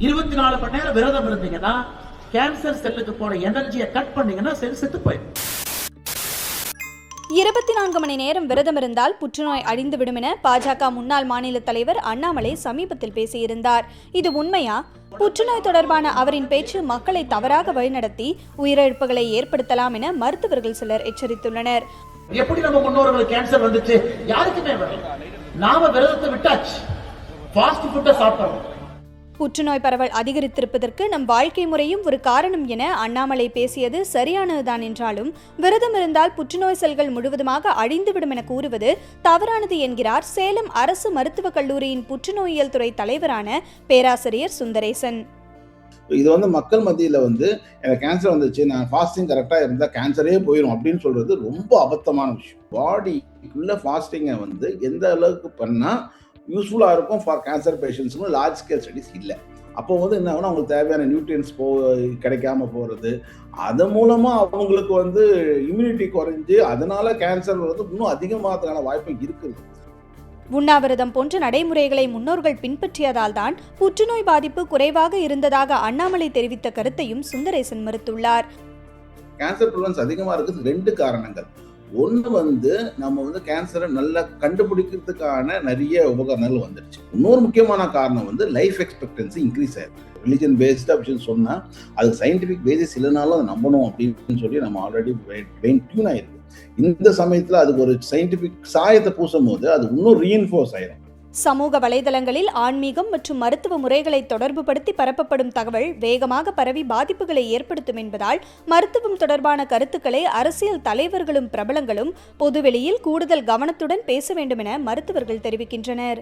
24 மணி நேரம் விரதம் இருந்தீங்கன்னா கேன்சர் செல்லுக்கு போன எனர்ஜியை கட் பண்ணீங்கன்னா செல் செத்து போயிடும். 24 மணி நேரம் விரதம் இருந்தால் புற்றுநோய் அழிந்துவிடும் என பாஜக முன்னாள் மாநில தலைவர் அண்ணாமலை சமீபத்தில் பேசியிருந்தார். இது உண்மையா? புற்றுநோய் தொடர்பான அவரின் பேச்சு மக்களை தவறாக வழிநடத்தி உயிரிழப்புகளை ஏற்படுத்தலாம் என மருத்துவர்கள் சிலர் எச்சரித்துள்ளனர். எப்படி நம்ம முன்னோர்களுக்கு கேன்சர் வந்துச்சு? யாருக்குமே வரல. நாம விரதத்தை விட்டாச்சு, ஃபாஸ்ட் ஃபுட்டை சாப்பிடுறோம். புற்றுநோய் பரவல் அதிகரித்திருப்பதற்கு நம் வாழ்க்கை முறையும் ஒரு காரணம் என அண்ணாமலை பேசியது சரியானதுதான் என்றாலும் விரதம் இருந்தால் புற்றுநோய் செல்கள் முழுவதுமாக அழிந்துவிடும் என கூறுவது தவறானது என்கிறார் சேலம் அரசு மருத்துவக் கல்லூரியின் புற்றுநோயியல் துறை தலைவரான பேராசிரியர் சுந்தரேசன். இது மக்கள் மத்தியில் எனக்கு கேன்சர் வந்துச்சு, நான் ஃபாஸ்டிங் கரெக்டாக இருந்தால் கேன்சரே போயிடும் அப்படின்னு சொல்றது ரொம்ப அபத்தமான விஷயம். பாடிக்குள்ள ஃபாஸ்டிங்கை எந்த அளவுக்கு பண்ணால் யூஸ்ஃபுல்லாக இருக்கும் ஃபார் கேன்சர் பேஷண்ட்ஸுக்கும் லார்ஜ் ஸ்கேல் ஸ்டடிஸ் இல்லை. அப்போ என்ன ஆகுனா அவங்களுக்கு தேவையான நியூட்ரியன்ஸ் கிடைக்காம போகிறது, அது மூலமாக அவங்களுக்கு இம்யூனிட்டி குறைஞ்சு அதனால கேன்சர் இன்னும் அதிகமாகிறதுக்கான வாய்ப்பு இருக்குது. உண்ணாவிரதம் போன்ற நடைமுறைகளை முன்னோர்கள் பின்பற்றியதால் தான் புற்றுநோய் பாதிப்பு குறைவாக இருந்ததாக அண்ணாமலை தெரிவித்த கருத்தையும் சுந்தரேசன் மறுத்துள்ளார். கேன்சர் ப்ரிவலன்ஸ் அதிகமாக இருக்குது 2 காரணங்கள். ஒன்று நம்ம கேன்சரை நல்லா கண்டுபிடிக்கிறதுக்கான நிறைய உபகரணங்கள் வந்துடுச்சு. இன்னொரு முக்கியமான காரணம் லைஃப் எக்ஸ்பெக்டன்சி இன்க்ரீஸ் ஆயிருக்கு. ரிலிஜன் பேஸ்டாக அப்படின்னு சொன்னால் அதுக்கு சயின்டிஃபிக் பேசிஸ் இல்லைனாலும் அதை நம்பணும் அப்படின்னு சொல்லி நம்ம ஆல்ரெடி பிரெயின் டியூன் ஆயிருக்கு. இந்த சமயத்தில் அதுக்கு ஒரு சயின்டிஃபிக் சாயத்தை பூசும் போது அது இன்னும் ரீஇன்ஃபோர்ஸ் ஆயிரும். சமூக வலைதளங்களில் ஆன்மீகம் மற்றும் மருத்துவ முறைகளை தொடர்புபடுத்தி பரப்பப்படும் தகவல் வேகமாக பரவி பாதிப்புகளை ஏற்படுத்தும் என்பதால் மருத்துவம் தொடர்பான கருத்துக்களை அரசியல் தலைவர்களும் பிரபலங்களும் பொதுவெளியில் கூடுதல் கவனத்துடன் பேச வேண்டும் என மருத்துவர்கள் தெரிவிக்கின்றனர்.